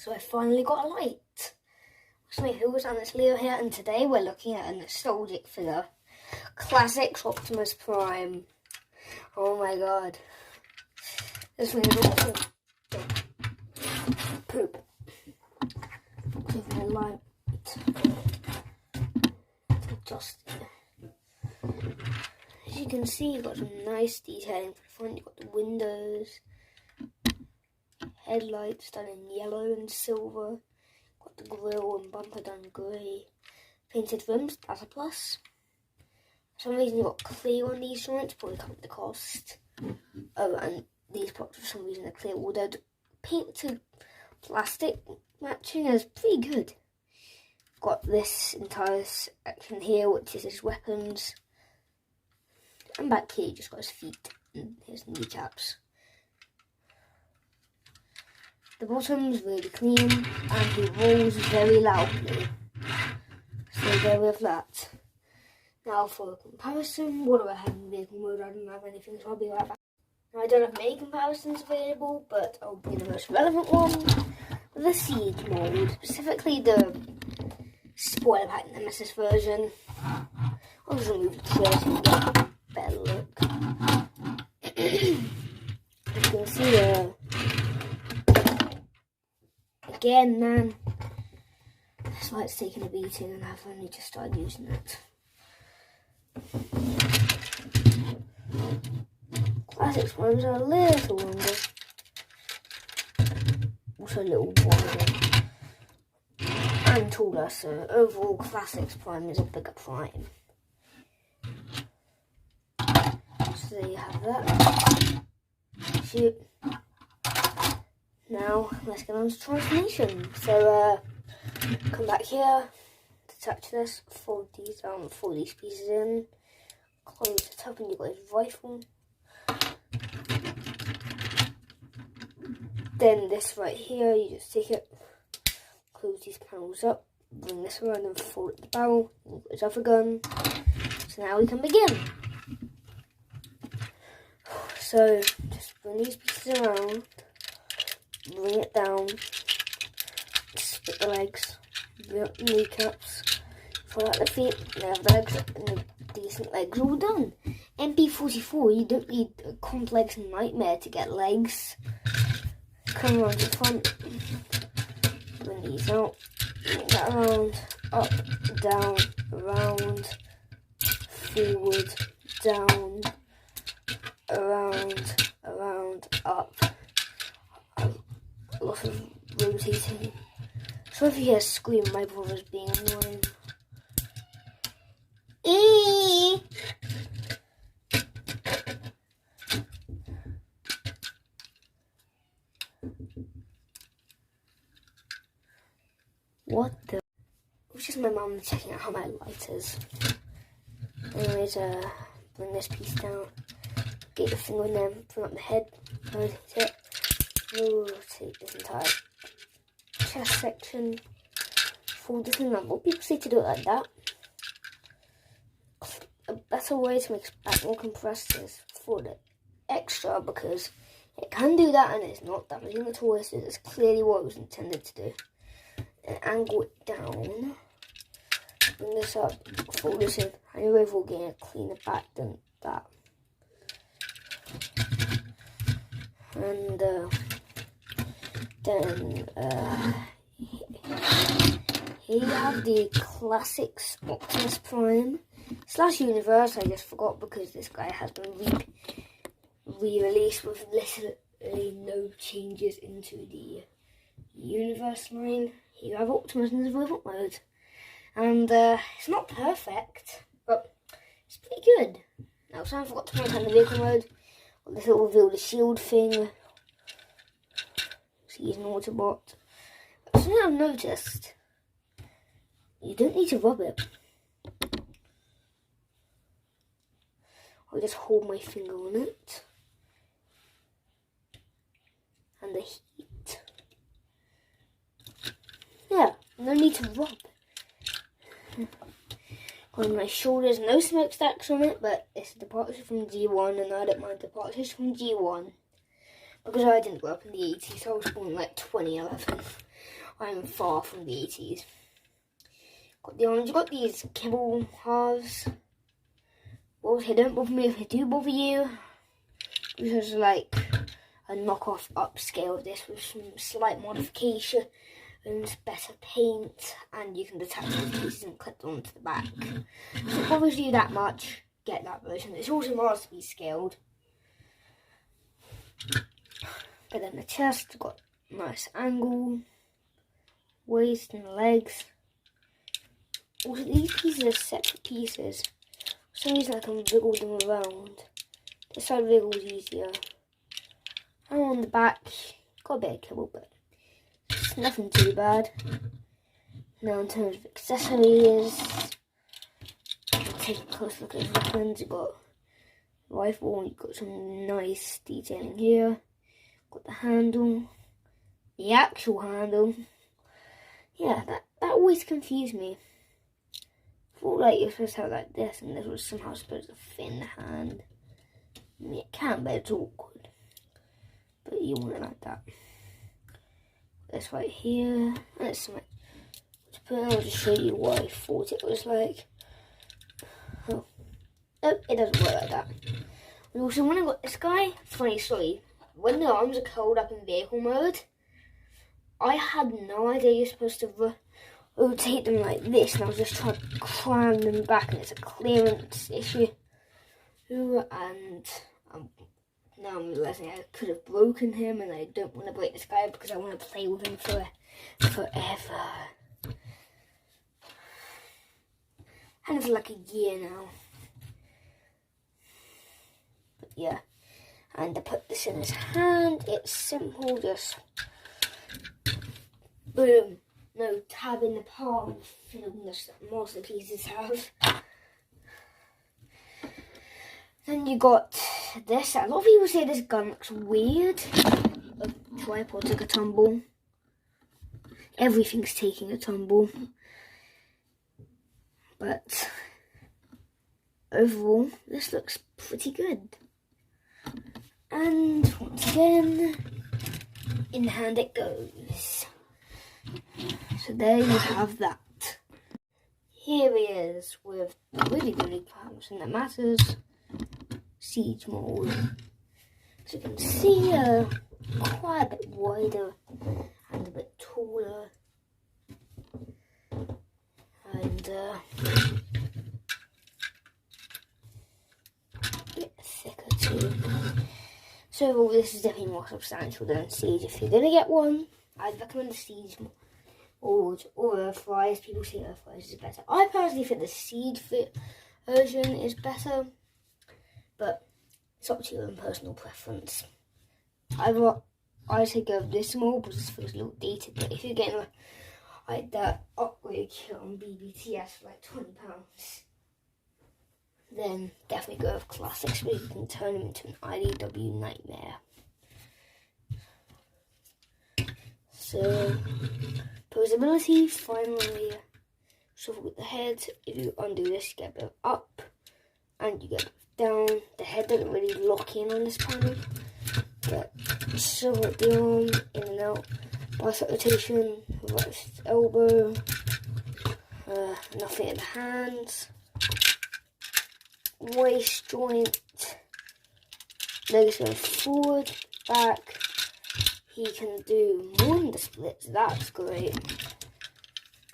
So I finally got a light. So my Who's and it's Leo here, and today we're looking at a nostalgic figure. Classics Optimus Prime. Oh my god. This one is awesome. Poop. Give me a light. Adjust it. As you can see, you've got some nice detailing for the front. You've got the windows. Headlights done in yellow and silver. Got the grille and bumper done grey. Painted rims, that's a plus. For some reason you've got clear on these joints, probably come at the cost. Oh, and these parts for some reason are clear, although the paint to plastic matching is pretty good. Got this entire section here, which is his weapons. And back here, you just got his feet and his kneecaps. The bottom's really clean, and he rolls very loudly. So there we have that. Now for a comparison, what do I have in vehicle mode? I don't have anything, so I'll be right back. Now I don't have many comparisons available, but I'll bring the most relevant one. The siege mode, specifically the spoiler pack Nemesis version. I'll just remove the trailers to get a better look. You can see there. Again, man, that's why it's taken a beating and I've only just started using it. Classics ones are a little longer, also a little wider and taller, so overall Classics Prime is a bigger Prime. So there you have that. Shoot. Now, let's get on to transformation. So, come back here, detach this, fold these pieces in, close the top, and you've got his rifle. Then this right here, you just take it, close these panels up, bring this around and fold the barrel, and you've got his other gun. So now we can begin. So, just bring these pieces around. Bring it down, split the legs, bring up the kneecaps, fall out the feet, and have the legs and the decent legs all done. MP44, you don't need a complex nightmare to get legs. Come around the front, bring these out, bring that around, up, down, around, forward, down, around, up. A lot of rotating. So if you hear a scream, my brother's being annoying. Eee! What the? It was just my mum checking out how my light is. Anyways, bring this piece down. Get your finger in there, bring up the head, rotate it. Rotate this entire chest section, fold this in. What people say to do it like that. A better way to make it back more compressed is fold it extra, because it can do that and it's not damaging the toy, so that's clearly what it was intended to do. And angle it down, bring this up, fold this in, and you're overall getting a cleaner back than that. And then here you have the Classics Optimus Prime / Universe. I just forgot because this guy has been re-released with literally no changes into the Universe line. Here you have Optimus in his robot mode, and it's not perfect, but it's pretty good. Now, so I forgot to make on the vehicle mode. Got this little reveal the shield thing. He's an Autobot. Something I've noticed, you don't need to rub it. I'll just hold my finger on it. And the heat. Yeah, no need to rub. On my shoulders, no smokestacks on it, but it's a departure from G1, and I don't mind departures from G1. Because I didn't grow up in the 80s, I was born in like 2011. I'm far from the 80s. Got the orange, got these kibble halves. Well, they don't bother me if they do bother you. This is like a knockoff upscale of this with some slight modification and better paint, and you can detach the pieces and clip them onto the back. If it bothers you that much, get that version. It's also masterpiece scaled. But then the chest got nice angle, waist and legs. Also, these pieces are separate pieces. For some reason I can wiggle them around. This side wiggles easier. And on the back, got a bit of kibble, but it's nothing too bad. Now in terms of accessories, I'll take a close look at his weapons. You've got a rifle, you've got some nice detailing here. Got the handle, the actual handle. Yeah, that always confused me. I thought like you're supposed to have like this, and this was somehow supposed to fit in the hand. I mean, it can, but it's awkward. But you want it like that. This right here, and it's something to put on. I'll just show you what I thought it was like. Oh, it doesn't work like that. And also, when I got this guy, funny story. When the arms are curled up in vehicle mode, I had no idea you're supposed to rotate them like this, and I was just trying to cram them back, and it's a clearance issue. And now I'm realizing I could have broken him, and I don't want to break this guy because I want to play with him forever. And for like a year now. But yeah. And I put this in his hand. It's simple, just boom. No tab in the palm, just most of the pieces have. Then you got this. A lot of people say this gun looks weird. The tripod took a tumble. Everything's taking a tumble. But overall, this looks pretty good. And once again, in the hand it goes. So there you have that. Here he is with the really something that matters. Siege mold. So you can see quite a bit wider and a bit taller. And a bit thicker too. So this is definitely more substantial than Siege. If you're going to get one, I'd recommend the Siege or Earthrise. People say Earthrise is better. I personally think the Siege version is better, but it's up to your own personal preference. I say go with this more because this feels a little dated, but if you're getting like that upgrade kit on BBTS for like £20, then definitely go with classics where you can turn them into an IDW nightmare. So, posability, finally, shuffle with the head. If you undo this, you get a bit up, and you get down. The head doesn't really lock in on this panel, but shuffle with the arm, in and out. Bicep rotation, right elbow, nothing in the hands. Waist joint, legs going forward, back. He can do one splits, that's great.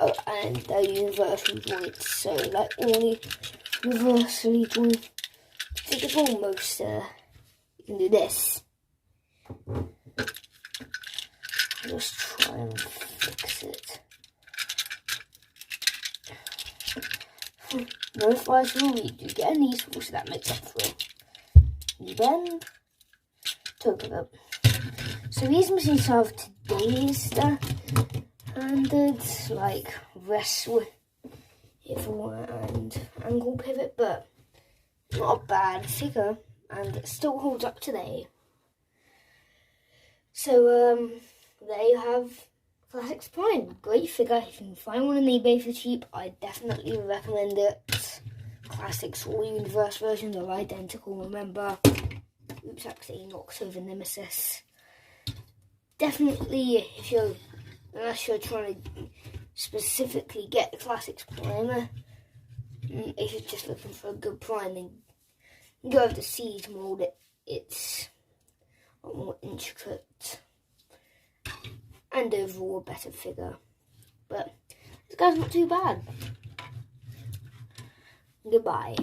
Oh, and they're universal joints, so like only reversely joint. I think it's almost you can do this. I'll just try and fix it. No flies rule, you do get a knee swivel, so that makes up for it. Knee bend, toe pivot. So these machines have today's standard, like rest swivel and angle pivot, but not a bad figure, and it still holds up today. So there you have Classics Prime. Great figure. If you can find one on eBay for cheap, I definitely recommend it. Classics, all universe versions are identical, remember. Oops, actually knocked over Nemesis. Definitely, if you're unless you're trying to specifically get the Classics primer. If you're just looking for a good primer, then go with the Siege mould. It's a lot more intricate and overall a better figure. But this guy's not too bad. Goodbye.